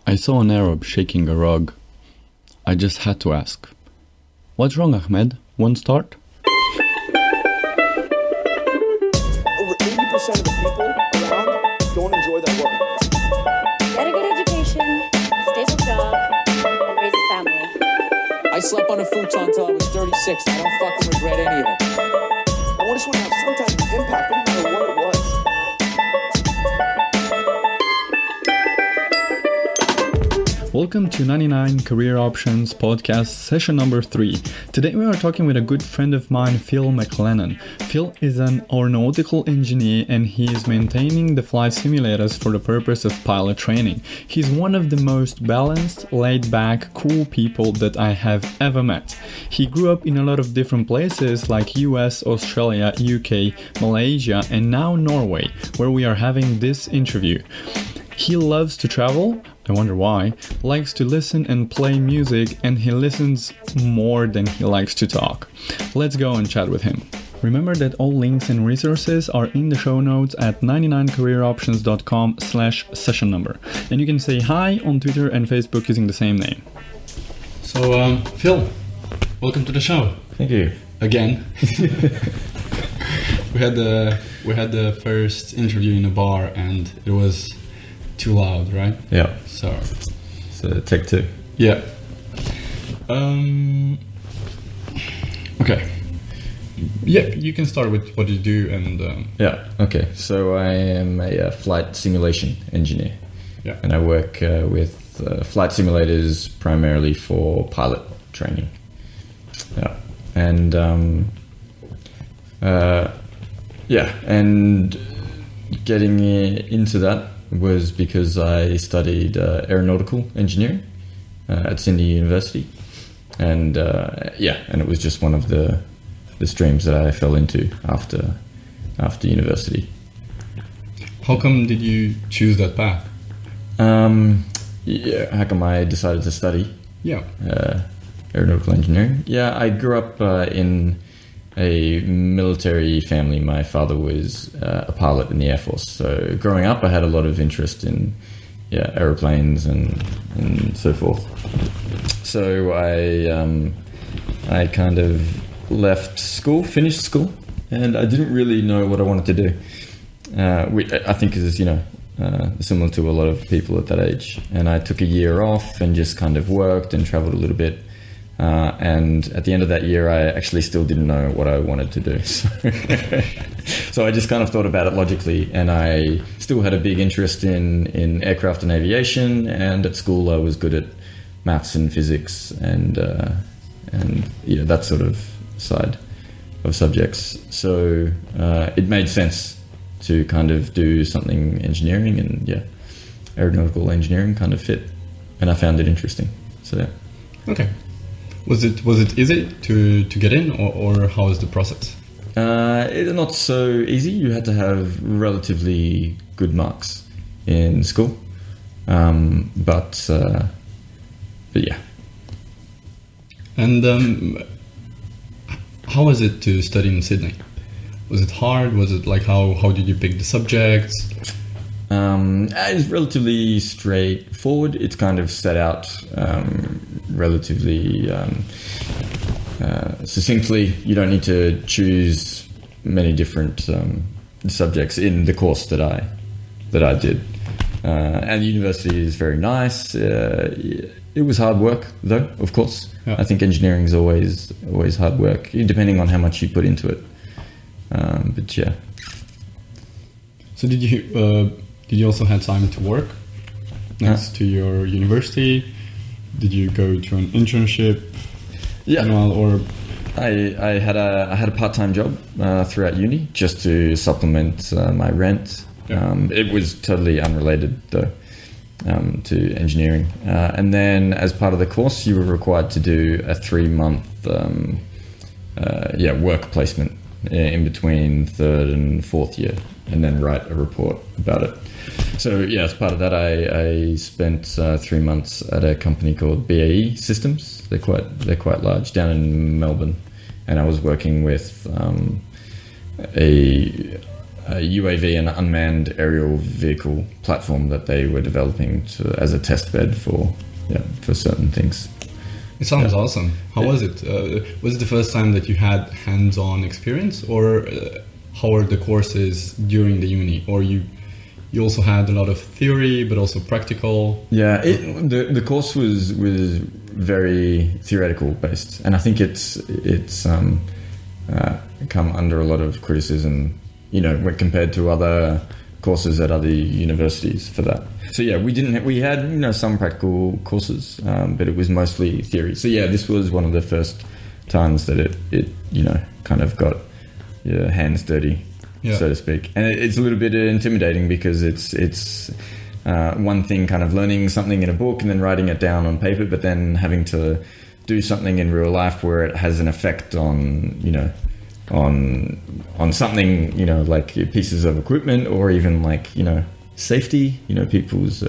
I saw an Arab shaking a rug. I just had to ask. What's wrong, Ahmed? One start? Over 80% of the people around don't enjoy their work. Get a good education, stable job, and raise a family. I slept on a futon till I was 36. I don't fucking regret any of it. I just want to have some type of impact, no matter what it was. Welcome to 99 Career Options podcast session number 3. Today we are talking with a good friend of mine, Phil McLennan. Phil is an aeronautical engineer and he is maintaining the flight simulators for the purpose of pilot training. He's one of the most balanced, laid-back, cool people that I have ever met. He grew up in a lot of different places like US, Australia, UK, Malaysia, and now Norway, where we are having this interview. He loves to travel, I wonder why, likes to listen and play music, and he listens more than he likes to talk. Let's go and chat with him. Remember that all links and resources are in the show notes at 99careeroptions.com/session number. And you can say hi on Twitter and Facebook using the same name. So, Phil, welcome to the show. Thank you. Again. We had the first interview in a bar and it was too loud, right? Yeah. So take 2. yeah. Okay. Yeah, you can start with what you do and Yeah. Okay. So I am a flight simulation engineer. Yeah. And I work with flight simulators primarily for pilot training. Yeah. And and getting into that was because I studied aeronautical engineering at Sydney University, and and it was just one of the streams that I fell into after university. how come did you choose that path? How come I decided to study Yeah. aeronautical engineering? Yeah, I grew up in a military family. My father was a pilot in the Air Force. So growing up, I had a lot of interest in airplanes and so forth. So I kind of finished school, and I didn't really know what I wanted to do. I think is similar to a lot of people at that age. And I took a year off and just kind of worked and traveled a little bit. And at the end of that year, I actually still didn't know what I wanted to do. So I just kind of thought about it logically, and I still had a big interest in aircraft and aviation. And at school, I was good at maths and physics and that sort of side of subjects. So it made sense to kind of do something engineering, and aeronautical engineering kind of fit, and I found it interesting. So yeah. Okay. Was it easy to get in, or how is the process? It's not so easy. You had to have relatively good marks in school, but yeah. And how was it to study in Sydney? Was it hard? Was it like how did you pick the subjects? It's relatively straightforward. It's kind of set out relatively succinctly. You don't need to choose many different subjects in the course that I did. And the university is very nice. It was hard work, though, of course. Yeah. I think engineering is always hard work, depending on how much you put into it. But yeah. So did you also have time to work next to your university? Did you go to an internship? Yeah. Or I had a part-time job throughout uni just to supplement my rent. Yeah. It was totally unrelated though to engineering. And then as part of the course, you were required to do a 3-month work placement in between 3rd and 4th year, and then write a report about it. So as part of that, I spent 3 months at a company called BAE Systems. They're quite large down in Melbourne, and I was working with a UAV, an unmanned aerial vehicle platform that they were developing as a test bed for certain things. It sounds awesome. How was it? Was it the first time that you had hands-on experience, or how were the courses during the uni? Or you also had a lot of theory, but also practical? Yeah, the course was very theoretical based, and I think it's come under a lot of criticism, when compared to other courses at other universities for that. So yeah, we had some practical courses, but it was mostly theory. So yeah, this was one of the first times that it kind of got your hands dirty, so to speak. And it's a little bit intimidating because it's one thing kind of learning something in a book and then writing it down on paper, but then having to do something in real life where it has an effect on something, like pieces of equipment or even like, safety, people's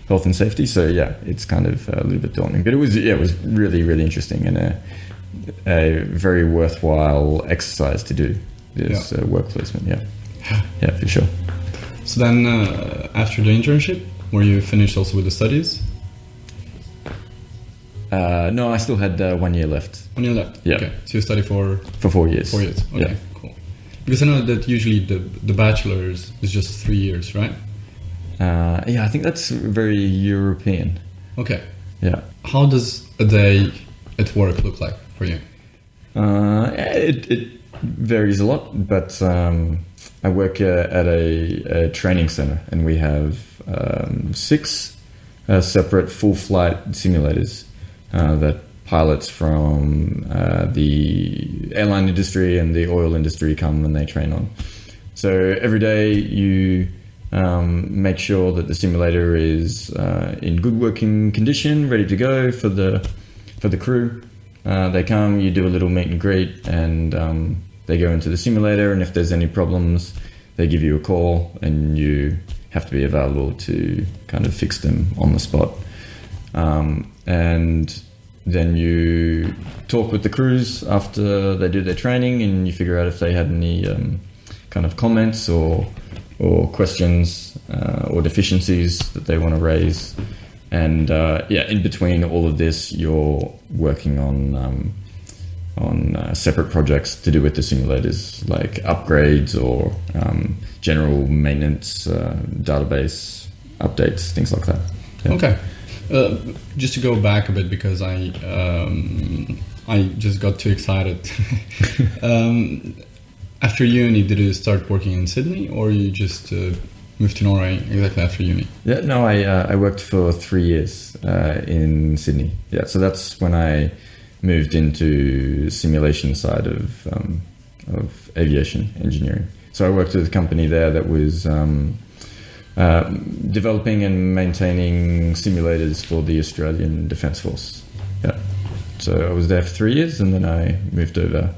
health and safety. So yeah, it's kind of a little bit daunting, but it was really, really interesting and a very worthwhile exercise to do this work placement. Yeah, for sure. So then after the internship, were you finished also with the studies? No, I still had 1 year left. 1 year left? Yeah. Okay. So you study for 4 years. 4 years. Okay, yeah. Cool. Because I know that usually the bachelor's is just 3 years, right? I think that's very European. Okay. Yeah. How does a day at work look like for you? It varies a lot, but I work at a training center, and we have 6 separate full flight simulators that pilots from the airline industry and the oil industry come and they train on. So every day you make sure that the simulator is in good working condition, ready to go for the crew. They come, you do a little meet and greet, and they go into the simulator, and if there's any problems, they give you a call, and you have to be available to kind of fix them on the spot. And then you talk with the crews after they do their training, and you figure out if they had any kind of comments or questions or deficiencies that they want to raise. And in between all of this, you're working on separate projects to do with the simulators, like upgrades or general maintenance, database updates, things like that. Yeah. Okay. Just to go back a bit, because I just got too excited. After uni, did you start working in Sydney, or you just moved to Norway exactly after uni? Yeah, no, I worked for 3 years in Sydney. Yeah, so that's when I moved into simulation side of aviation engineering. So I worked with a company there that was developing and maintaining simulators for the Australian Defence Force. Yeah, so I was there for 3 years, and then I moved over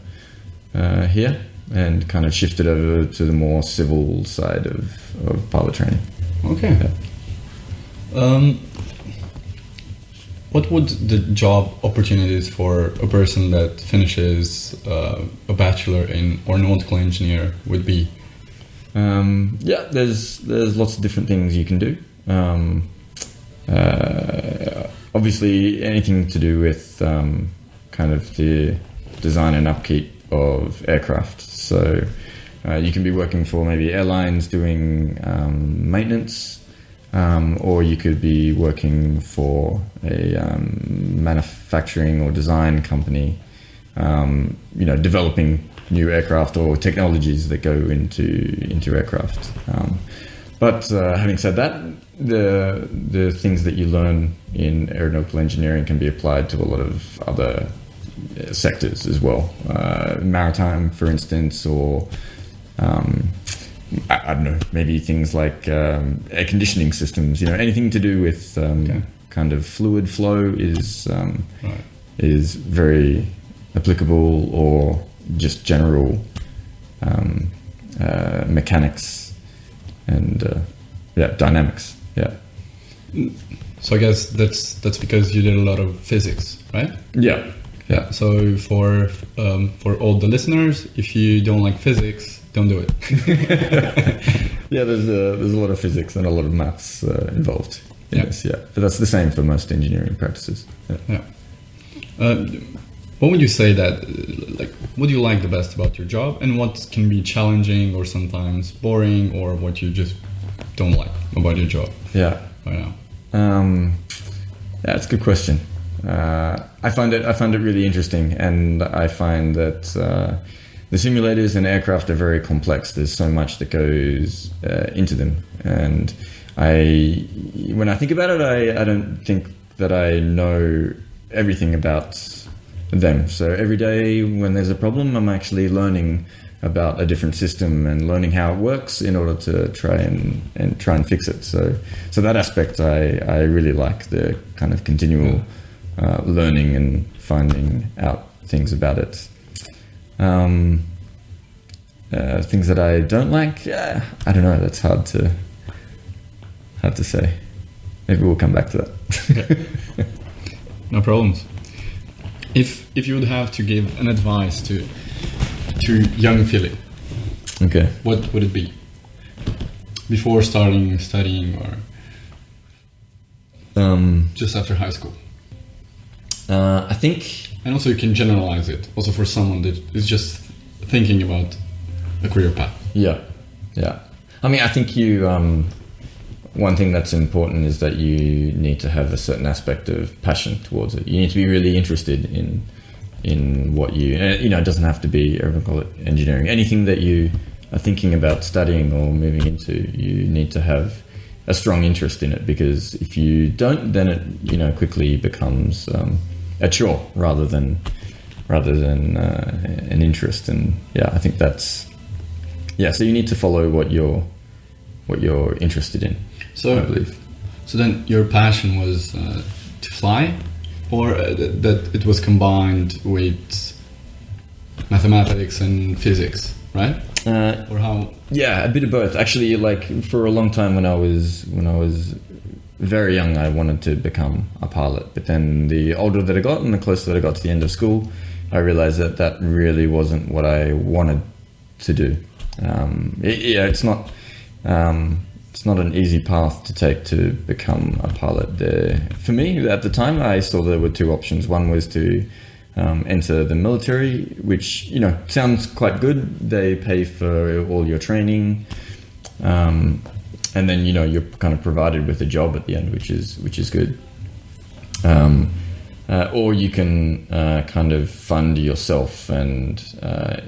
here and kind of shifted over to the more civil side of pilot training. Okay. Yeah. What would the job opportunities for a person that finishes a bachelor in aeronautical engineer would be? There's lots of different things you can do. Obviously, anything to do with kind of the design and upkeep of aircraft. So you can be working for maybe airlines doing maintenance, or you could be working for a manufacturing or design company, developing new aircraft or technologies that go into aircraft. But having said that, the things that you learn in aeronautical engineering can be applied to a lot of other sectors as well. Maritime, for instance, or I don't know, maybe things like air conditioning systems. Anything to do with kind of fluid flow is very applicable, or just general mechanics and dynamics. Yeah. So I guess that's because you did a lot of physics, right? Yeah. So for all the listeners, if you don't like physics, don't do it. Yeah, there's a lot of physics and a lot of maths involved in Yeah. this. Yeah, but that's the same for most engineering practices. Yeah. Yeah. What would you say that, like, what do you like the best about your job, and what can be challenging or sometimes boring, or what you just don't like about your job Yeah. right now? Yeah, it's a good question. I find it really interesting, and I find that the simulators and aircraft are very complex. There's so much that goes into them, and when I think about it, I don't think that I know everything about them. So every day when there's a problem, I'm actually learning about a different system and learning how it works in order to try and fix it. So that aspect I really like, the kind of continual learning and finding out things about it. Things that I don't like, I don't know. That's hard to say. Maybe we'll come back to that. No problems. If you would have to give an advice to young Philly, Okay. what would it be? Before starting studying, or just after high school? I think. And also you can generalize it, also for someone that is just thinking about a career path. Yeah. I mean, I think you. One thing that's important is that you need to have a certain aspect of passion towards it. You need to be really interested in what you. It doesn't have to be aeronautical engineering. Anything that you are thinking about studying or moving into, you need to have a strong interest in it, because if you don't, then it quickly becomes a chore rather than an interest. And yeah, I think that's so you need to follow what you're interested in. So I believe. So then your passion was to fly, or that it was combined with mathematics and physics, right? Or how? Yeah, a bit of both. Actually, like for a long time when I was very young, I wanted to become a pilot. But then the older that I got and the closer that I got to the end of school, I realized that really wasn't what I wanted to do. It's not. It's not an easy path to take to become a pilot. For me, at the time, I saw there were two options. One was to enter the military, which sounds quite good. They pay for all your training, and then you're kind of provided with a job at the end, which is good. Or you can kind of fund yourself and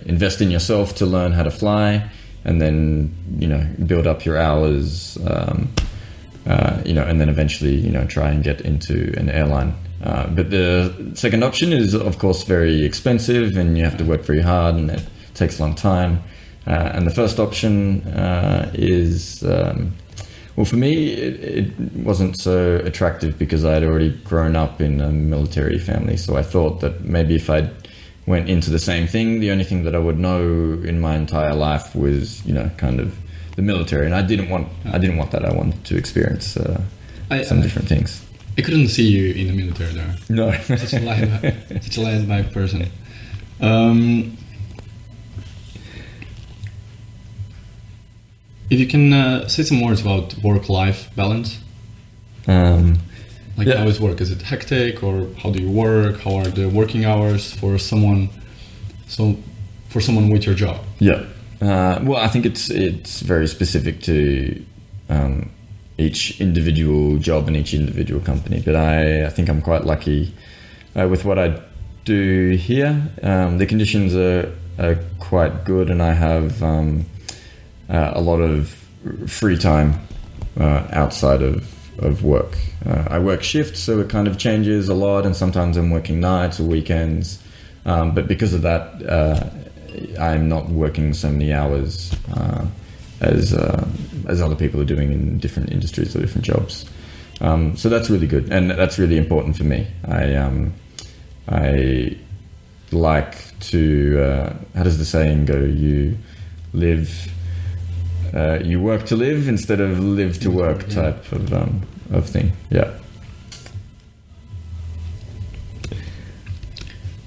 invest in yourself to learn how to fly. And then, build up your hours, and then eventually, try and get into an airline. But the second option is, of course, very expensive, and you have to work very hard, and it takes a long time. And the first option is, for me, it wasn't so attractive because I had already grown up in a military family. So I thought that maybe if I went into the same thing, the only thing that I would know in my entire life was, kind of the military, and I didn't want that. I wanted to experience some different things. I couldn't see you in the military there. No, such a laid back person. If you can say some words about work-life balance. How does it work? Is it hectic, or how do you work? How are the working hours for someone with your job? Yeah. I think it's very specific to each individual job and each individual company. But I think I'm quite lucky with what I do here. The conditions are quite good, and I have a lot of free time outside of work. I work shifts, so it kind of changes a lot, and sometimes I'm working nights or weekends. But because of that, I'm not working so many hours as other people are doing in different industries or different jobs. So that's really good, and that's really important for me. I like to. How does the saying go? You work to live instead of live to work type of thing. Yeah.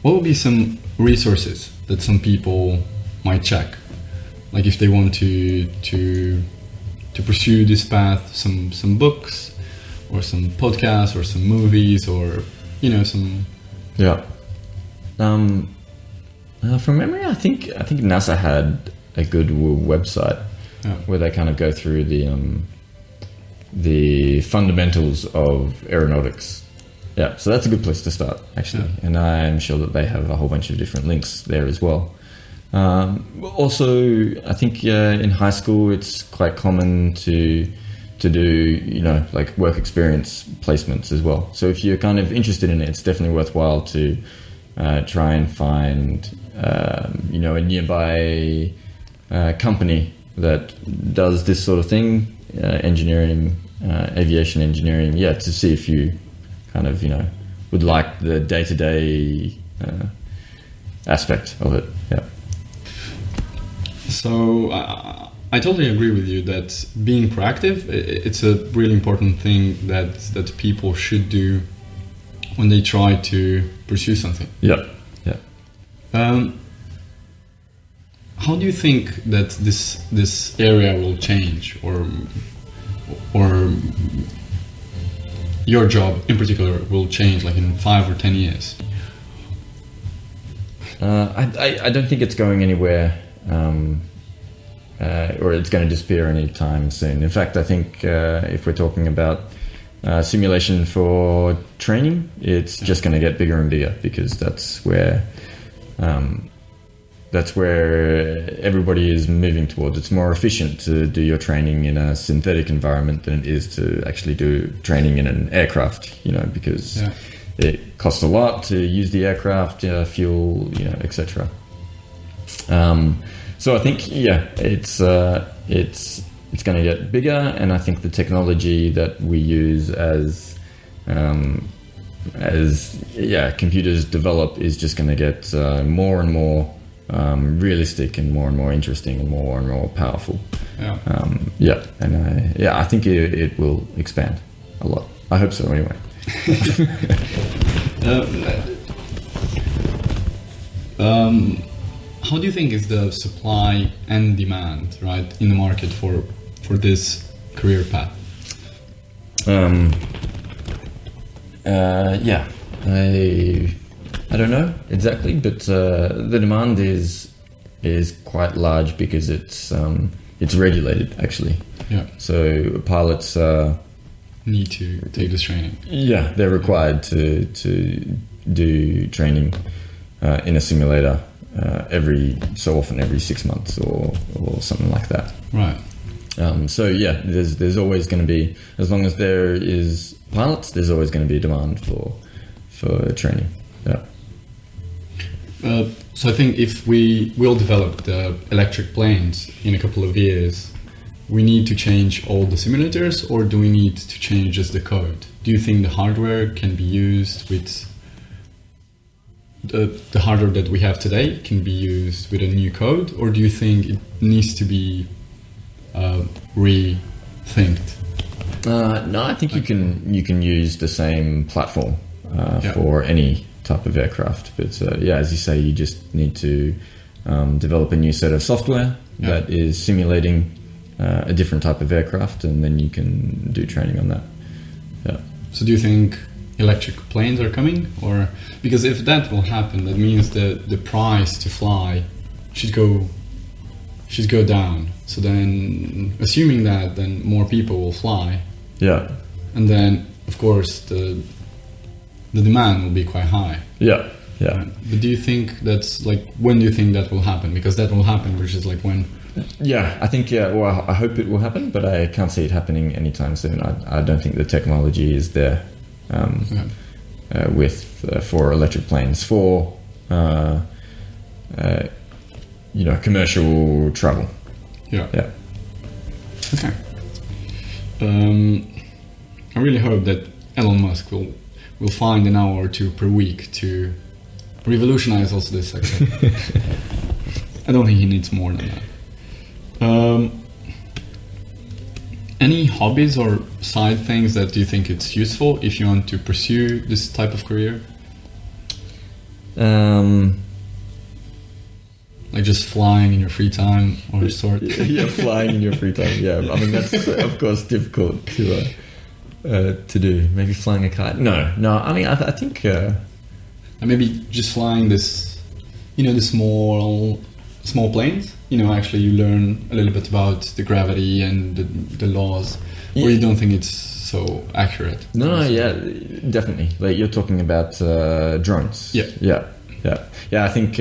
What would be some resources that some people might check like if they want to pursue this path, some books or some podcasts or some movies or some. Yeah. From memory, I think NASA had a good website where they kind of go through the fundamentals of aeronautics. Yeah, so that's a good place to start, actually. Yeah. And I'm sure that they have a whole bunch of different links there as well. Also, I think in high school it's quite common to do like work experience placements as well. So if you're kind of interested in it, it's definitely worthwhile to try and find a nearby company that does this sort of thing, engineering, aviation engineering. Yeah, to see if you kind of would like the day-to-day aspect of it. Yeah. So I totally agree with you that being proactive, it's a really important thing that people should do when they try to pursue something. Yeah, yeah. How do you think that this area will change, or your job in particular will change, like in 5 or 10 years? I don't think it's going anywhere. Or it's going to disappear anytime soon. In fact, I think if we're talking about simulation for training, it's just going to get bigger and bigger, because that's where everybody is moving towards. It's more efficient to do your training in a synthetic environment than it is to actually do training in an aircraft, because it costs a lot to use the aircraft, fuel, etc. So I think, it's going to get bigger, and I think the technology that we use as computers develop is just going to get more and more realistic and more interesting and more powerful. Yeah. I think it will expand a lot. I hope so, anyway. How do you think is the supply and demand, right, in the market for this career path? I don't know exactly, but the demand is quite large because it's regulated, actually. Yeah. So pilots need to take this training. Yeah, they're required to do training in a simulator every so often, every 6 months or something like that. Right. There's always going to be, as long as there is pilots, there's always going to be a demand for training. Yeah. So I think if we will develop the electric planes in a couple of years, we need to change all the simulators, or do we need to change just the code? Do you think the hardware can be used with the hardware that we have today can be used with a new code, or do you think it needs to be rethinked? No, I think you can use the same platform for any type of aircraft, but as you say, you just need to develop a new set of software that is simulating a different type of aircraft, and then you can do training on that. Yeah. So do you think electric planes are coming, or because if that will happen, that means that the price to fly should go down. So then, assuming that, then more people will fly. Yeah. And then, of course, the demand will be quite high. Yeah. Yeah. Right? But do you think that's like, when do you think that will happen? Because that will happen, which is like when. Yeah, I think, well, I hope it will happen, but I can't see it happening anytime soon. I don't think the technology is there for electric planes, for commercial travel. Yeah. Yeah. Okay. I really hope that Elon Musk will find an hour or two per week to revolutionize also this sector. I don't think he needs more than that. Any hobbies or side things that you think it's useful if you want to pursue this type of career? Like just flying in your free time or sort? Yeah, flying in your free time. Yeah, I mean that's of course difficult to do. Maybe flying a kite. No. I mean I think and maybe just flying this, the small planes. Actually you learn a little bit about the gravity and the laws, or you don't think it's so accurate? No, yeah, definitely. Like you're talking about drones. Yeah. I think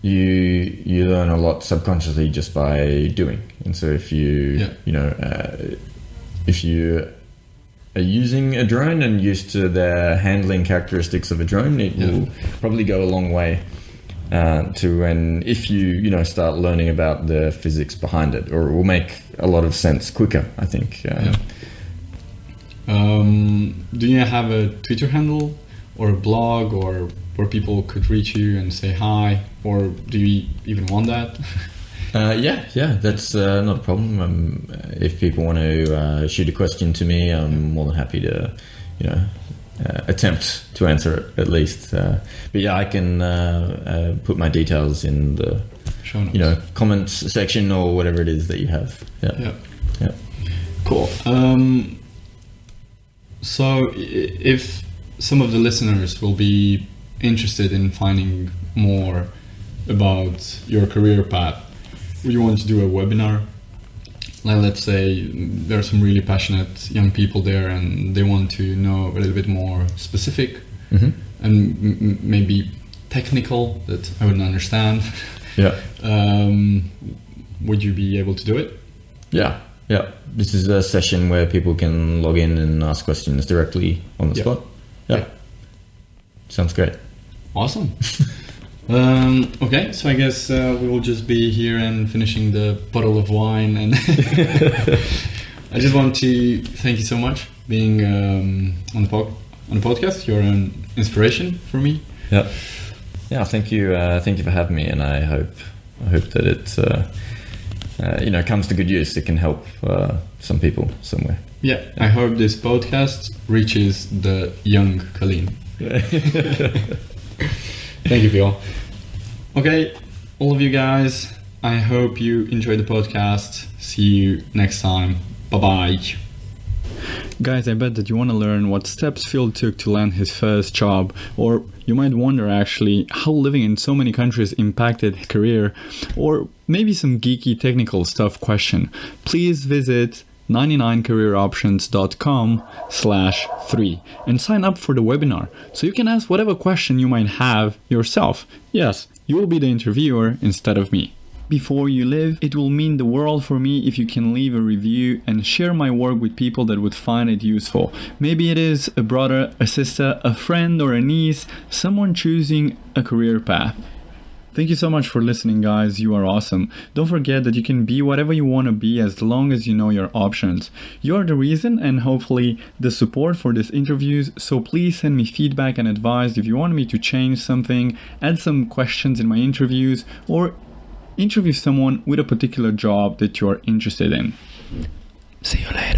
you learn a lot subconsciously just by doing. And so if if you are using a drone and used to the handling characteristics of a drone, it will probably go a long way to when if you start learning about the physics behind it, or it will make a lot of sense quicker, I think. Do you have a Twitter handle or a blog or where people could reach you and say hi, or do you even want that? Yeah, that's not a problem. If people want to shoot a question to me, I'm more than happy to, attempt to answer it at least. But yeah, I can put my details in the show notes. Comments section or whatever it is that you have. Yeah. Cool. So if some of the listeners will be interested in finding more about your career path, would you want to do a webinar? Like, let's say there are some really passionate young people there and they want to know a little bit more specific and maybe technical that I wouldn't understand. Yeah. Would you be able to do it? Yeah. This is a session where people can log in and ask questions directly on the spot. Yeah. Sounds great. Awesome. Okay, so I guess we will just be here and finishing the bottle of wine, and I just want to thank you so much being on the podcast. You're an inspiration for me. Yeah. Thank you for having me, and I hope that it comes to good use. It can help some people somewhere. Yeah, I hope this podcast reaches the young Colleen. Thank you, Phil. Okay, all of you guys, I hope you enjoyed the podcast. See you next time. Bye-bye. Guys, I bet that you want to learn what steps Phil took to land his first job, or you might wonder actually how living in so many countries impacted his career, or maybe some geeky technical stuff question. Please visit 99careeroptions.com/3 and sign up for the webinar so you can ask whatever question you might have yourself. Yes, you will be the interviewer instead of me. Before you leave, it will mean the world for me if you can leave a review and share my work with people that would find it useful. Maybe it is a brother, a sister, a friend, or a niece, someone choosing a career path. Thank you so much for listening, guys. You are awesome. Don't forget that you can be whatever you want to be as long as you know your options. You are the reason and hopefully the support for these interviews, so please send me feedback and advice if you want me to change something, add some questions in my interviews, or interview someone with a particular job that you are interested in. See you later.